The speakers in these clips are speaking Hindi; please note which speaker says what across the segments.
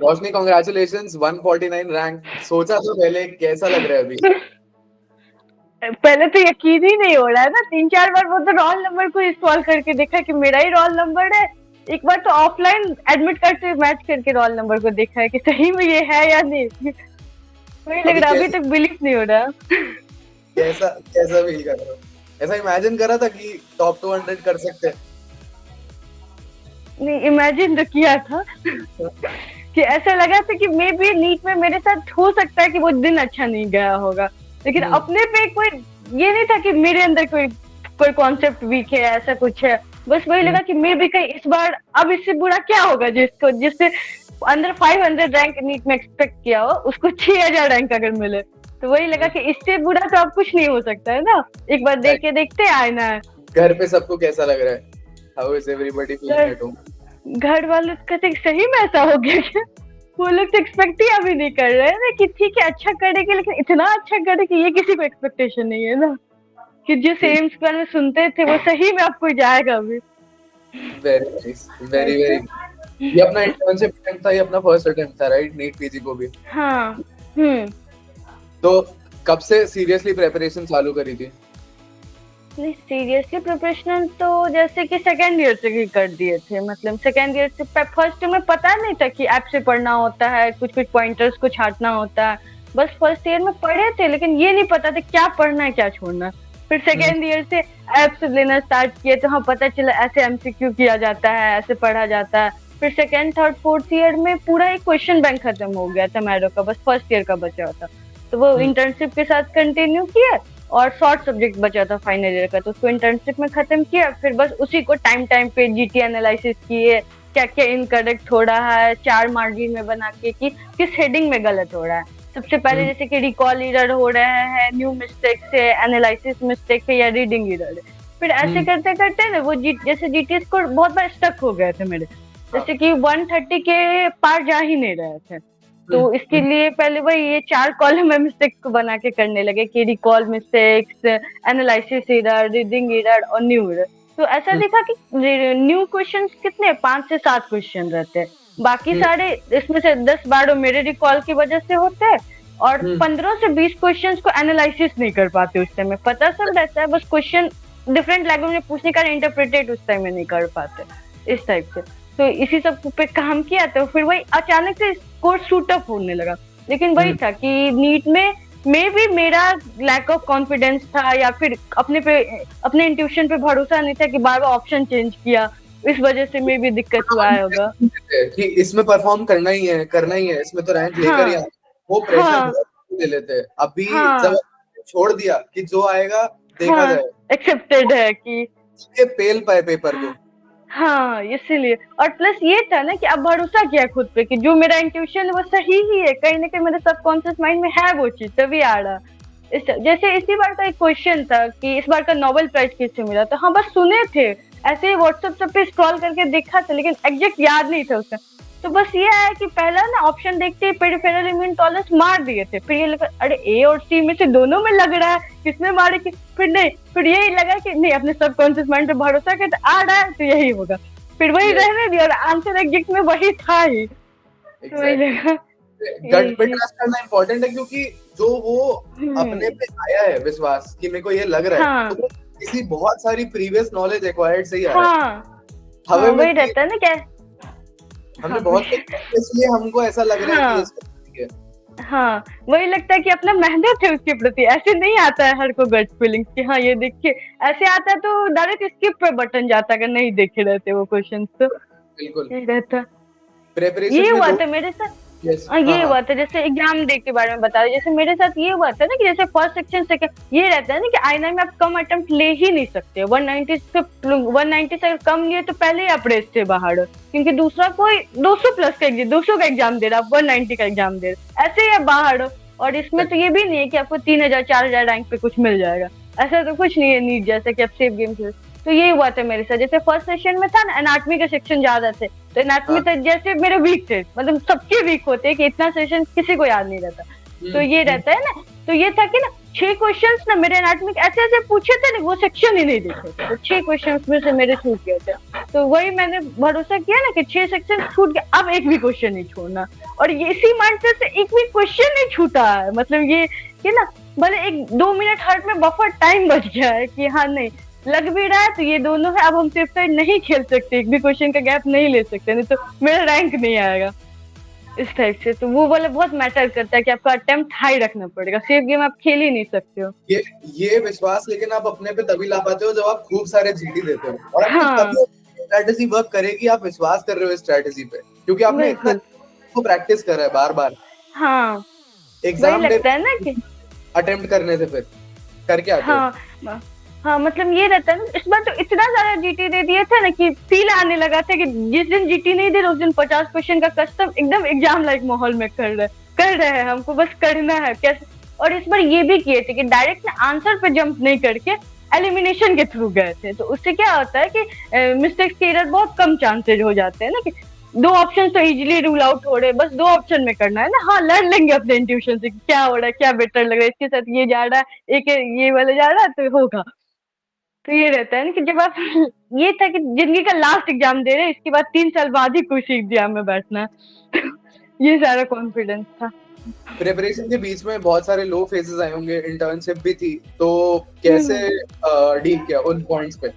Speaker 1: रोशनी कांग्रेचुलेशंस 149 रैंक। सोचा तो पहले कैसा लग रहा है अभी?
Speaker 2: पहले तो यकीन ही नहीं हो रहा है ना, 3-4 बार वो तो रोल नंबर को इंस्टॉल करके देखा कि मेरा ही रोल नंबर है। एक बार तो ऑफलाइन एडमिट कार्ड से मैच करके रोल नंबर को देखा है कि सही में ये है या नहीं। वही लग
Speaker 1: अभी
Speaker 2: रहा, अभी
Speaker 1: कैसा
Speaker 2: तक बिलीव नहीं हो रहा।
Speaker 1: कैसा कैसा फील कर रहे हो? ऐसा इमेजिन करा था कि टॉप 200 कर सकते हैं?
Speaker 2: नहीं, इमेजिन तो किया था कि ऐसा लगा था कि मे बी नीट में मेरे साथ हो सकता है कि वो दिन अच्छा नहीं गया होगा, लेकिन अपने पे कोई ये नहीं था कि मेरे अंदर कोई कोई कॉन्सेप्ट वीक है, ऐसा कुछ है। बस वही लगा कि मे बी कहीं इस बार अब इससे बुरा क्या होगा, जिससे अंदर 500 रैंक नीट में एक्सपेक्ट किया हो उसको 6000 रैंक अगर मिले, तो वही लगा कि इससे बुरा तो अब कुछ नहीं हो सकता है ना। एक बार देख के देखते आना है।
Speaker 1: घर पे सबको कैसा लग रहा है? How is everybody feeling at home?
Speaker 2: घर वाले कहते हैं सही में ऐसा हो गया क्या? वो लोग तो एक्सपेक्ट ही अभी नहीं कर रहे हैं ना कि ठीक है अच्छा करेगी, लेकिन इतना अच्छा करे कि ये किसी को एक्सपेक्टेशन नहीं है ना, कि जो सेम स्क्वायर में सुनते थे वो सही में आपको जाएगा अभी।
Speaker 1: Very nice, very very. ये अपना इंटर्नशिप अटेम्प्ट था, ये अपना फर्स्ट अटेम्प्ट था राइट, नीट पीजी को भी?
Speaker 2: हाँ।
Speaker 1: तो कब से सीरियसली प्रिपरेशन चालू करी थी?
Speaker 2: नहीं, सीरियसली प्रिपरेशन तो जैसे कि सेकेंड ईयर से ही कर दिए थे। मतलब सेकेंड ईयर से फर्स्ट में पता नहीं था कि ऐप से पढ़ना होता है, कुछ कुछ पॉइंटर्स को छांटना होता है। बस फर्स्ट ईयर में पढ़े थे, लेकिन ये नहीं पता था क्या पढ़ना है क्या छोड़ना। फिर सेकेंड ईयर से ऐप्स लेना स्टार्ट किए तो हाँ पता चला ऐसे एमसीक्यू किया जाता है, ऐसे पढ़ा जाता है। फिर सेकेंड थर्ड फोर्थ ईयर में पूरा एक क्वेश्चन बैंक खत्म हो गया था मैरो का, बस फर्स्ट ईयर का बचा था। तो वो इंटर्नशिप के साथ कंटिन्यू किया, और शॉर्ट सब्जेक्ट बचा था फाइनल ईयर का, तो उसको इंटर्नशिप में खत्म किया। फिर बस उसी को टाइम टाइम पे जीटी एनालिसिस किए, क्या क्या इनकरेक्ट हो रहा है, 4 मार्जिन में बना के कि किस हेडिंग में गलत हो रहा है। सबसे पहले जैसे कि रिकॉल एरर हो रहा है, न्यू मिस्टेक्स है, एनालिसिस मिस्टेक है, या रीडिंग एरर है। फिर ऐसे करते करते ना वो जैसे जीटी स्कोर बहुत बार स्टक हो गए थे मेरे, जैसे कि 130 के पार जा ही नहीं रहे थे। तो इसके लिए पहले वही ये 4 कॉलम में मिस्टेक्स को बना के करने लगे कि recall mistakes, analysis error, reading error और न्यू एरर। तो ऐसा देखा कि न्यू क्वेश्चंस कितने 5 से 7 क्वेश्चन रहते हैं, बाकी सारे इसमें से 10-12 मेरे रिकॉल की वजह से होते हैं, और 15 से 20 क्वेश्चंस को एनालिसिस नहीं कर पाते उस टाइम में। पता सब रहता है, बस क्वेश्चन डिफरेंट लैंग्वेज में पूछने का इंटरप्रेटेड उस टाइम में नहीं कर पाते, इस टाइप से। तो इसी सब पे काम किया, तो फिर वही अचानक से कोर्स शूट अप होने लगा। लेकिन वही था कि नीट में मे भी मेरा लैक ऑफ कॉन्फिडेंस था, या फिर अपने इंट्यूशन पे भरोसा नहीं था कि बार बार ऑप्शन चेंज किया, इस वजह से मे भी दिक्कत हुआ होगा
Speaker 1: कि इसमें परफॉर्म करना ही है, करना ही है, इसमें तो रैंक लेकर ही आना। वो प्रेशर बहुत ले लेते हैं। अभी जब छोड़ दिया कि जो आएगा देखा जाए,
Speaker 2: एक्सेप्टेड है कि
Speaker 1: पेल पाए पेपर को।
Speaker 2: हाँ, इसीलिए। और प्लस ये था ना कि अब भरोसा किया खुद पे कि जो मेरा इंट्यूशन है वो सही ही है, कहीं ना कहीं मेरे सबकॉन्शियस माइंड में है वो चीज, तभी आ रहा। जैसे इसी बार का एक क्वेश्चन था कि इस बार का नोबेल प्राइज किससे मिला, तो हाँ बस सुने थे, ऐसे ही व्हाट्सएप सब पे स्क्रॉल करके देखा था, लेकिन एग्जैक्ट याद नहीं था उसका। तो बस ये है कि पहला ना ऑप्शन देखते ही पेरिफेरल इम्यून टॉलरेंस मार दिए थे, फिर ये लगा अरे ए और सी में से दोनों में लग रहा है, किसमें मारे कि फिर नहीं, फिर यही लगा कि नहीं अपने सबकॉन्शियस माइंड पे भरोसा किया, तो आ रहा है तो यही होगा, फिर वही रहने दिया, और आंसर एग्जैक्ट में वही था ही। तो वही लगा
Speaker 1: गट पे ट्रस्ट करना इम्पोर्टेंट है, क्योंकि जो वो अपने पे आया है विश्वास कि मेरे को ये लग रहा है, तो किसी बहुत सारी प्रीवियस नॉलेज एक्वायर्ड से ही आया है। हमें
Speaker 2: वही रहता है ना क्या,
Speaker 1: हमने बहुत इसलिए हमको ऐसा लग रहा है कि
Speaker 2: हाँ वही लगता है कि अपना मेहनत है उसके प्रति, ऐसे नहीं आता है हर को गट फीलिंग कि हाँ ये देखिए, ऐसे आता है तो डायरेक्ट स्किप पे बटन जाता है अगर नहीं देखे रहते वो क्वेश्चन। तो
Speaker 1: बिल्कुल
Speaker 2: यही रहता,
Speaker 1: प्रिपरेशन
Speaker 2: ये हुआ था मेरे साथ। ये हुआ था जैसे एग्जाम डे के बारे में बता रहे, जैसे मेरे साथ ये हुआ था ना कि जैसे फर्स्ट सेक्शन सेकंड ये रहता है ना कि आई9 में आप कम अटेम्प्ट ले ही नहीं सकते, 190 से कम लिए तो पहले ही आप रेस से बाहर, क्योंकि दूसरा कोई 200 प्लस का 200 का एग्जाम दे रहा, 190 का एग्जाम दे रहा, ऐसे ही आप बाहर हो। और इसमें तो ये भी नहीं है कि आपको 3000-4000 रैंक पे कुछ मिल जाएगा, ऐसा तो कुछ नहीं है नीट जैसा कि आप सेफ गेम खेल। तो ये हुआ था मेरे साथ, जैसे फर्स्ट सेशन में था ना एनाटॉमी के सेक्शन ज्यादा थे, तो एनाटॉमी तक जैसे मेरे वीक थे, मतलब सबके वीक होते कि इतना सेशन किसी को याद नहीं रहता, तो ये रहता है ना। तो ये था कि ना 6 क्वेश्चंस ना मेरे एनाटॉमी ऐसे ऐसे पूछे थे ना, वो सेक्शन ही नहीं देखे, तो 6 क्वेश्चंस में से मेरे छूट गए थे। तो वही मैंने भरोसा किया ना कि 6 सेक्शन छूट गया, अब एक भी क्वेश्चन नहीं छोड़ना। और ये इसी माइंडसेट से एक भी क्वेश्चन नहीं छूटा है, मतलब ये कि ना भले 1-2 मिनट हार्ट में बफर टाइम बच गया है कि हाँ नहीं लग भी रहा है तो ये दोनों है, अब हम सेफ साइड नहीं खेल सकते, एक भी क्वेश्चन का गैप नहीं ले सकते, नहीं तो मेरा रैंक नहीं आएगा इस टाइप से। तो वो वाला बहुत मैटर करता है कि आपका अटेम्प्ट हाई रखना पड़ेगा, सेफ गेम आप खेल ही नहीं सकते हो।
Speaker 1: ये विश्वास लेकिन आप अपने पे तभी ला पाते हो जब आप खूब सारे जीडी देते हो, और आपको
Speaker 2: हाँ
Speaker 1: तभी स्ट्रेटेजी वर्क करेगी, आप विश्वास कर रहे हो स्ट्रेटेजी पे, क्योंकि आपने इतना को प्रैक्टिस करा है बार बार।
Speaker 2: हाँ
Speaker 1: एग्जाम
Speaker 2: लगता है ना कि
Speaker 1: अटेम्प्ट करने से फिर करके आते
Speaker 2: हो। हाँ मतलब ये रहता है ना, इस बार तो इतना ज्यादा जीटी दे दिए थे ना कि फील आने लगा था कि जिस दिन जीटी नहीं दे रहे उस दिन 50 क्वेश्चन का कस्टम एकदम एग्जाम लाइक माहौल में कर रहे हैं, हमको बस करना है कैसे। और इस बार ये भी किए थे कि डायरेक्ट आंसर पे जंप नहीं करके एलिमिनेशन के थ्रू गए थे, तो उससे क्या होता है कि मिस्टेक्स के एरर बहुत कम चांसेज हो जाते हैं ना, कि 2 ऑप्शन तो इजीली रूल आउट हो रहे, बस 2 ऑप्शन में करना है ना। हाँ लड़ लेंगे अपने इंट्यूशन से क्या हो रहा है, क्या बेटर लग रहा है, इसके साथ ये जा रहा है, एक ये वाले जा रहा है तो होगा। तो ये रहता है ना कि जब आप ये था कि जिंदगी का लास्ट एग्जाम दे रहे हैं, इसके बाद 3 साल बाद ही कुछ एग्जाम में बैठना ये सारा कॉन्फिडेंस था।
Speaker 1: प्रिपरेशन के बीच में बहुत सारे लो फेजेस आए होंगे, इंटर्नशिप भी थी, तो कैसे डील किया उन पॉइंट्स पे?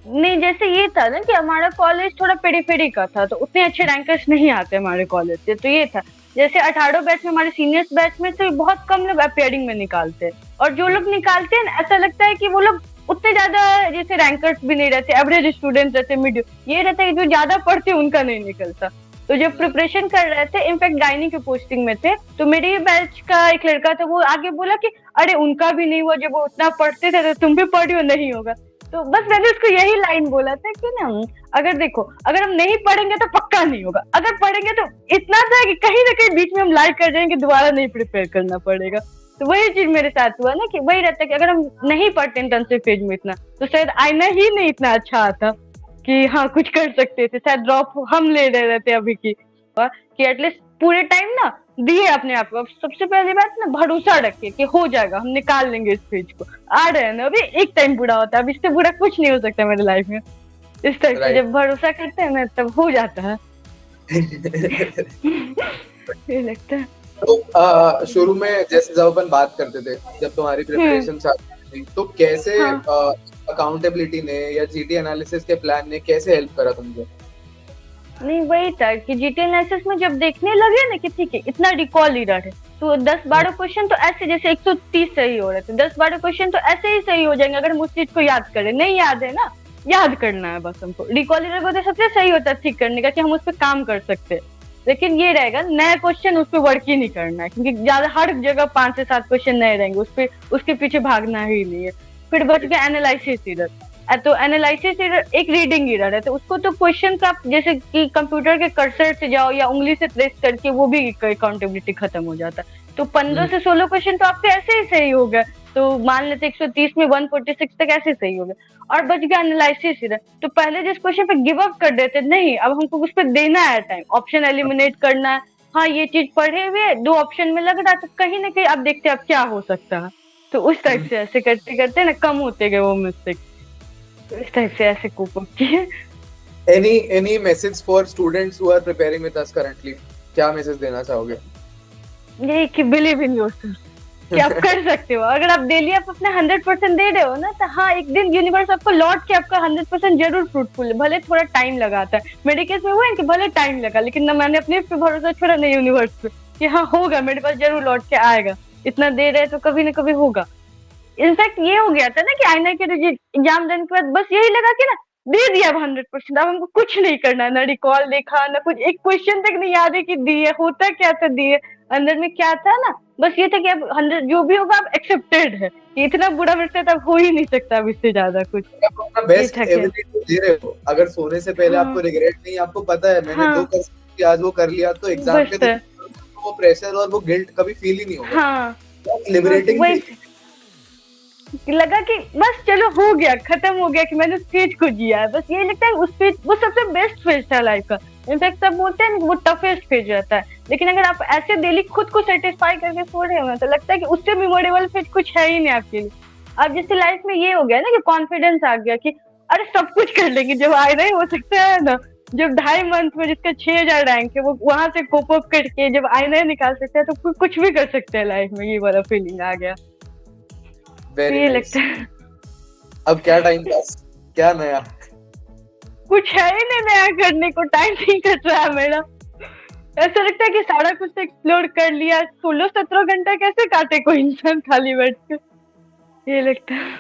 Speaker 2: नहीं जैसे ये था ना कि हमारा कॉलेज थोड़ा पेरीफेरी का था, तो उतने अच्छे रैंकर्स नहीं आते हमारे कॉलेज से, तो ये था जैसे 18 बैच में हमारे सीनियर्स बैच में से बहुत कम लोग अपीयरिंग में निकालते हैं, और जो लोग निकालते हैं ऐसा लगता है कि वो लोग उतने ज्यादा जैसे रैंकर्स भी नहीं रहते, एवरेज स्टूडेंट रहते, मिड ये रहता है कि जो ज्यादा पढ़ते उनका नहीं निकलता। तो जब प्रिपरेशन कर रहे थे, इनफैक्ट गायनी के पोस्टिंग में थे, तो मेरे बैच का एक लड़का था, वो आगे बोला कि अरे उनका भी नहीं हुआ, जब वो उतना पढ़ते थे तो तुम भी पढ़ी हो, नहीं होगा। तो बस मैंने उसको यही लाइन बोला था कि ना अगर देखो अगर हम नहीं पढ़ेंगे तो पक्का नहीं होगा, अगर पढ़ेंगे तो इतना था कि कहीं ना कहीं बीच में हम लाइक कर जाएंगे, दोबारा नहीं प्रिपेयर करना पड़ेगा। तो वही चीज मेरे साथ हुआ ना कि वही रहता है कि अगर हम नहीं पढ़ते इंटर्नशिप फेज में इतना, तो शायद आईना ही नहीं इतना अच्छा आता कि हाँ कुछ कर सकते थे, शायद ड्रॉप हम ले रहे थे अभी की कि एटलीस्ट पूरे टाइम ना दिए अपने आप को। सबसे पहली बात ना भरोसा रखिए कि हो जाएगा, हम निकाल लेंगे इस पेज को, आ रहे हैं ना अभी, एक टाइम बुरा होता है, अब इससे बुरा कुछ नहीं हो सकता मेरे लाइफ में। इस टाइप से जब भरोसा करते हैं ना तब हो जाता है ये लगता है।
Speaker 1: तो शुरू में जैसे जब अपन बात करते थे, जब तुम्हारी प्रिपरेशन थी, तो कैसे अकाउंटेबिलिटी ने या जीटी एनालिसिस के प्लान ने कैसे हेल्प करा तुमको?
Speaker 2: नहीं वही था कि जीटी एनालिसिस में जब देखने लगे ना कि ठीक है इतना रिकॉल एरर है, तो 10-12 क्वेश्चन तो ऐसे जैसे 130 सही हो रहे थे, 10-12 क्वेश्चन तो ऐसे ही सही हो जाएंगे अगर हम उस चीज को याद करें। नहीं याद है ना, याद करना है बस हमको। रिकॉल एरर को सबसे सही होता है ठीक करने का कि हम उस पर काम कर सकते हैं, लेकिन ये रहेगा नया क्वेश्चन उस पर वर्क ही नहीं करना है, क्योंकि ज्यादा हर जगह 5 से 7 क्वेश्चन नए रहेंगे, उस पर उसके पीछे भागना ही नहीं है। फिर बच गया एनालिसिस एरर, तो एनालिसिस एरर एक रीडिंग एरर है, तो उसको तो क्वेश्चन का जैसे कि कंप्यूटर के कर्सर से जाओ या उंगली से ट्रेस करके वो भी अकाउंटेबिलिटी खत्म हो जाता है। तो 15 से 16 क्वेश्चन तो आपके ऐसे ही सही हो गए, तो मान लेते 130 में 146 तक ऐसे सही हो गए, और बच गया एनालिसिस एरर। तो पहले जिस क्वेश्चन पे गिव अप कर देते, नहीं अब हमको उस पर देना है टाइम, ऑप्शन एलिमिनेट करना है, हाँ ये चीज पढ़े हुए 2 ऑप्शन में लग रहा है, तो कहीं ना कहीं अब देखते अब क्या हो सकता है। तो उस टाइप से ऐसे करते करते ना कम होते गए वो मिस्टेक, तो इस टाइप से ऐसे कोप अप किए।
Speaker 1: Any message for students who are preparing with us currently? क्या मैसेज देना चाहोगे?
Speaker 2: यही कि बिलीव इन योरसेल्फ, कि आप कर सकते हो। अगर आप डेली आप अपना 100% दे रहे हो ना, तो हाँ एक दिन यूनिवर्स आपको लौट के आपका 100% जरूर फ्रूटफुल है, भले थोड़ा टाइम लगाता है। मेरे केस में हुआ है कि भले टाइम लगा, लेकिन ना मैंने अपने पे भरोसा छोड़ा नहीं यूनिवर्स पे कि हाँ होगा, मेरे पास जरूर लौट के आएगा, इतना दे रहे तो कभी ना कभी होगा। इनफैक्ट ये हो गया था ना कि आईना के एग्जाम देने के बाद बस यही लगा कि ना दे दिया अब 100%, अब हमको कुछ नहीं करना, ना रिकॉल देखा ना कुछ, एक क्वेश्चन तक नहीं याद है कि दिए होता क्या था, दिए अंदर में क्या था ना, बस ये था कि अब 100 जो भी होगा अब एक्सेप्टेड है, कि इतना बुरा मेरे साथ अब हो ही नहीं सकता अब इससे ज्यादा कुछ।
Speaker 1: अपना बेस्ट एबिलिटी दे रहे हो, अगर सोने से पहले आपको रिग्रेट नहीं, आपको पता है मैंने जो कर सकती आज वो कर लिया, तो एग्जाम के दिन वो प्रेशर और वो गिल्ट कभी फील ही नहीं होगा।
Speaker 2: हाँ
Speaker 1: लिबरेटिंग
Speaker 2: लगा कि बस चलो हो गया, खत्म हो गया, कि मैंने उस फेज को जिया है, बस ये लगता है उस फेज वो सबसे बेस्ट फेज था लाइफ का। इनफैक्ट सब बोलते हैं वो टफेस्ट फेज रहता है, लेकिन अगर आप ऐसे डेली खुद को सेटिस्फाई करके सो रहे हो ना, तो लगता है कि उससे मेमोरेबल फेज कुछ है ही नहीं आपके लिए। अब जैसे लाइफ में ये हो गया ना कि कॉन्फिडेंस आ गया कि अरे सब कुछ कर लेंगे, जब आए नहीं हो सकता है ना, जब 2.5 मंथ में जिसका 6,000 रैंक है वो वहां से कोप अप करके जब आईना निकाल सकते हैं तो कुछ भी कर सकते हैं लाइफ में, ये वाला फीलिंग आ गया। तो ये लगता है
Speaker 1: अब क्या टाइम पास, क्या नया?
Speaker 2: कुछ है ही नहीं नया करने को, टाइम नहीं कट रहा है मेरा। ऐसा लगता है कि सारा कुछ तो एक्सप्लोर कर लिया, 16-17 घंटा कैसे काटे कोई इंसान खाली बैठ के, ये लगता है।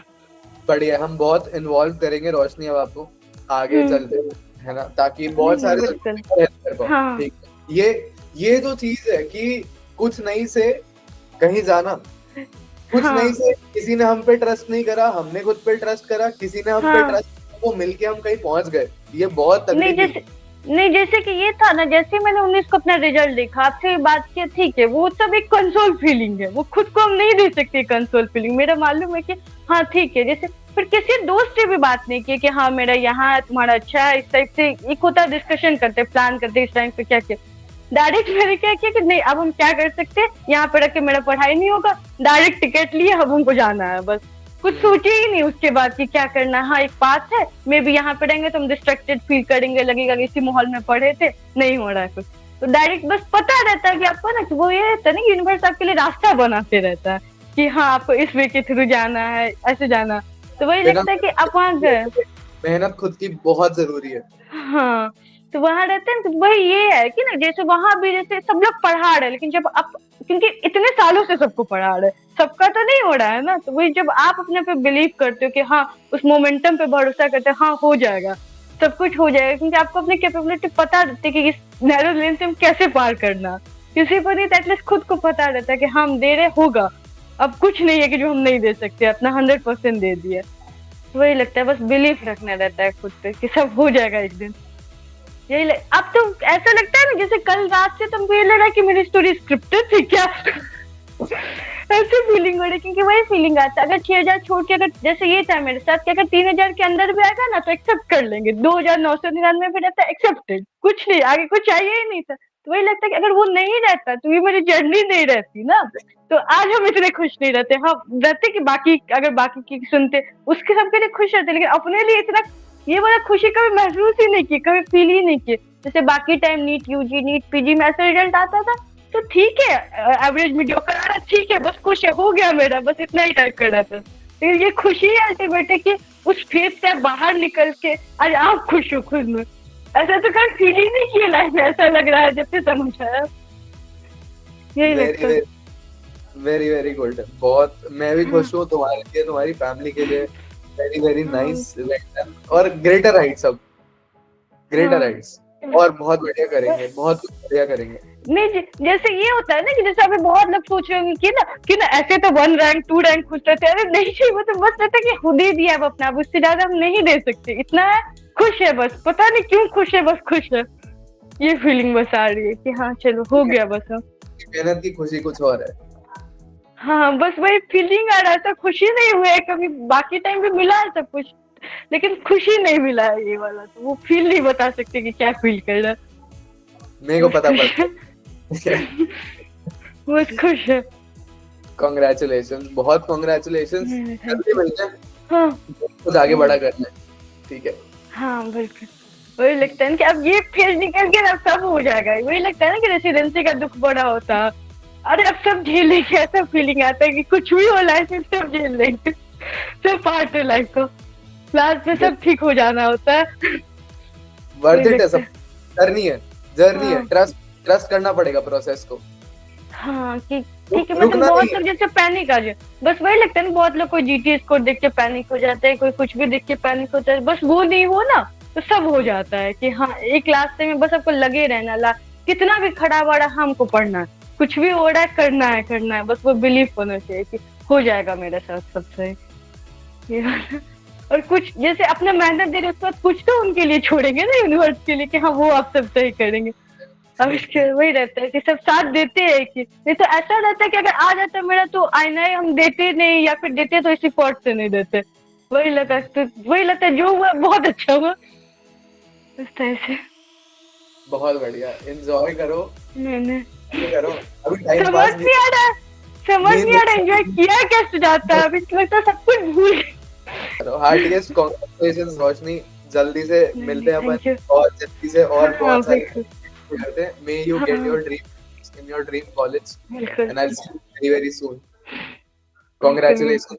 Speaker 1: बढ़िया, हम बहुत इन्वॉल्व करेंगे रोशनी अब आपको आगे चलते हुए, है ना, ताकि बहुत सारे कर पाओ।
Speaker 2: हाँ।
Speaker 1: ठीक है, ये जो चीज है कि कुछ नहीं से कहीं जाना, कुछ नहीं से किसी ने हम पे ट्रस्ट नहीं करा, हमने खुद पे ट्रस्ट करा, किसी ने हम पे ट्रस्ट, वो मिलके हम कहीं पहुंच गए, ये बहुत तकलीफ।
Speaker 2: नहीं जैसे कि ये था ना, जैसे मैंने 19 को अपना रिजल्ट देखा, आपसे बात किया, ठीक है, वो सब एक कंसोल फीलिंग है, वो खुद को हम नहीं दे सकते कंसोल फीलिंग, मेरा मालूम है कि हाँ ठीक है। जैसे फिर किसी दोस्त से भी बात नहीं की कि हाँ मेरा यहाँ है, तुम्हारा अच्छा है, इस टाइप से एक होता डिस्कशन करते, प्लान करते इस टाइम पे क्या क्या। डायरेक्ट मैंने क्या किया कि नहीं अब हम क्या कर सकते हैं, यहाँ पे रख के मेरा पढ़ाई नहीं होगा, डायरेक्ट टिकट लिए, अब हमको जाना है बस, कुछ सोचे ही नहीं उसके बाद कि क्या करना है। हाँ एक पास है, मे भी यहाँ पे रहेंगे तो हम डिस्ट्रैक्टेड फील करेंगे, लगेगा कि इसी माहौल में पढ़े थे, नहीं हो रहा है कुछ, तो डायरेक्ट बस पता रहता है कि आपको ना, वो ये रहता है ना, यूनिवर्स आपके लिए रास्ता बनाते रहता है कि हाँ आपको इस वे के थ्रू जाना है, ऐसे जाना, तो वही लगता है कि आप वहाँ गए।
Speaker 1: मेहनत खुद की बहुत जरूरी है।
Speaker 2: हाँ तो वहाँ रहते हैं, तो वही ये है कि ना, जैसे वहां भी जैसे सब लोग पढ़ा रहे, लेकिन जब आप, क्योंकि इतने सालों से सबको पढ़ा रहे, सबका तो नहीं हो रहा है ना, तो वही जब आप अपने पे बिलीव करते हो कि हाँ उस मोमेंटम पे भरोसा करते हो, हाँ हो जाएगा, सब कुछ हो जाएगा, क्योंकि आपको अपनी कैपेबिलिटी पता रहती है कि इस नैरो लेन से हम कैसे पार करना, किसी को नहीं, एटलीस्ट खुद को पता रहता है कि हाँ हम दे रहे, होगा, अब कुछ नहीं है कि जो हम नहीं दे सकते, अपना 100% दे दिया। वही लगता है, बस बिलीफ रखना रहता है खुद पे कि सब हो जाएगा एक दिन, यही अब तो ऐसा लगता है ना, जैसे कल रात से तुमको ये लग रहा है कि मेरी स्टोरी स्क्रिप्टेड थी क्या ऐसे फीलिंग हो रही, क्योंकि वही फीलिंग आता है, अगर 6,000 छोड़ के, अगर जैसे ये था मेरे साथ कि अगर 3,000 के अंदर भी आएगा ना तो एक्सेप्ट कर लेंगे, 2,999 पे रहता है एक्सेप्टेड, कुछ नहीं आगे, कुछ चाहिए ही नहीं था, तो वही लगता है कि अगर वो नहीं रहता तो ये मेरी जर्नी नहीं रहती ना, तो आज हम इतने खुश नहीं रहते। हाँ रहते कि बाकी, अगर बाकी की सुनते उसके सबके लिए खुश रहते, लेकिन अपने लिए इतना ये वाला खुशी कभी महसूस ही नहीं की, कभी फील ही नहीं की। जैसे बाकी time NEET UG NEET PG में ऐसा रिजल्ट आता था तो ठीक है, एवरेज मीडियोकर आ रहा, ठीक है, बस खुश है, हो गया मेरा, बस इतना ही टाइप कर रहा था। लेकिन ये खुशी है अल्टीमेटली कि उस फेज से बाहर निकल के आज आप खुश हो खुद में, ऐसा तो कभी फील ही नहीं किया लाइफ में, ऐसा लग रहा है जब से समझ आया, यही लगता है।
Speaker 1: वेरी वेरी गुड, बहुत मैं भी खुश हूँ तुम्हारे लिए, तुम्हारी फैमिली के लिए, वेरी वेरी नाइस, और ग्रेटर हाइट्स, अब ग्रेटर हाइट्स, और बहुत बढ़िया करेंगे, बहुत बढ़िया करेंगे।
Speaker 2: नहीं जैसे ये होता है ना कि जैसे अभी बहुत लोग सोच रहे होंगे कि ना ऐसे तो 1 रैंक 2 रैंक खुश रहते हैं, अरे नहीं चाहिए, वो तो बस रहता है कि खुद ही दिया अब अपना, अब उससे ज्यादा हम नहीं दे सकते, इतना है, खुश है बस, पता नहीं क्यों खुश है, बस खुश है, ये फीलिंग बस आ रही है कि हाँ चलो हो गया बस, हम
Speaker 1: मेहनत की खुशी कुछ और है।
Speaker 2: हाँ बस वही फीलिंग आ रहा था, खुशी नहीं हुआ है कभी, बाकी टाइम भी मिला है सब कुछ, लेकिन खुशी नहीं मिला है ये वाला, तो वो फील नहीं बता सकते कि क्या फील कर रहा है,
Speaker 1: मेरे को पता पड़ता
Speaker 2: बस खुश है।
Speaker 1: कांग्रेचुलेशंस, बहुत कांग्रेचुलेशंस, जल्दी मिलते हैं,
Speaker 2: हाँ
Speaker 1: कुछ आगे बड़ा करना है, ठीक है।
Speaker 2: हाँ बिल्कुल, वही लगता है ना कि अब ये फेज निकल के अब सब हो जाएगा, वही लगता है ना कि रेसिडेंसी का दुख बड़ा होता है, अरे अब सब झेलेंगे, ऐसा फीलिंग आता है कि कुछ भी हो लाइफ में सब झेल लेंगे, सब पार्ट है लाइफ को, लास्ट में सब ठीक हो जाना होता है,
Speaker 1: वर्थ इट है, सब जर्नी है, जर्नी है, ट्रस्ट करना पड़ेगा प्रोसेस को।
Speaker 2: हाँ कि ठीक है, मतलब बहुत लोग जैसे पैनिक आ जाए, बस वही लगता है ना, बहुत लोग कोई जीटी स्कोर देख के पैनिक हो जाते हैं, कोई कुछ भी देख के पैनिक होता है, बस वो नहीं हो ना तो सब हो जाता है कि हाँ एक रास्ते में बस आपको लगे रहना, कितना भी खड़ा बड़ा हमको पढ़ना है, कुछ भी हो रहा है करना है, बस वो बिलीव होना चाहिए कि हो जाएगा मेरे साथ सब सही, और कुछ जैसे अपना मेहनत दे रहे उसके बाद कुछ तो उनके लिए छोड़ेंगे ना यूनिवर्स के लिए कि हाँ वो आप सब सही करेंगे, अब इसके वही रहता है कि सब साथ देते हैं कि नहीं तो ऐसा रहता है कि अगर आ जाता मेरा तो आईना हम देते नहीं, या फिर देते तो इसी फॉर्ट से नहीं देते, वही लगता है जो हुआ बहुत अच्छा हुआ, इस तरह से।
Speaker 1: बहुत बढ़िया, एंजॉय करो,
Speaker 2: करो,
Speaker 1: अभी टाइम पास
Speaker 2: समझ नहीं आ रहा, एंजॉय किया कैसे जाता है, अभी लगता है सब कुछ भूल
Speaker 1: हार्टिएस्ट कांग्रेचुलेशंस रोशनी, जल्दी से मिलते हैं
Speaker 2: थैंक यू।
Speaker 1: अपन और जल्दी से और
Speaker 2: हाँ
Speaker 1: बहुत सारे
Speaker 2: बिल्कुल।
Speaker 1: करते हैं। मे यू गेट
Speaker 2: हाँ
Speaker 1: your dream in your dream college
Speaker 2: बिल्कुल।
Speaker 1: And I will see you very very soon.
Speaker 2: बिल्कुल।
Speaker 1: कांग्रेचुलेशंस।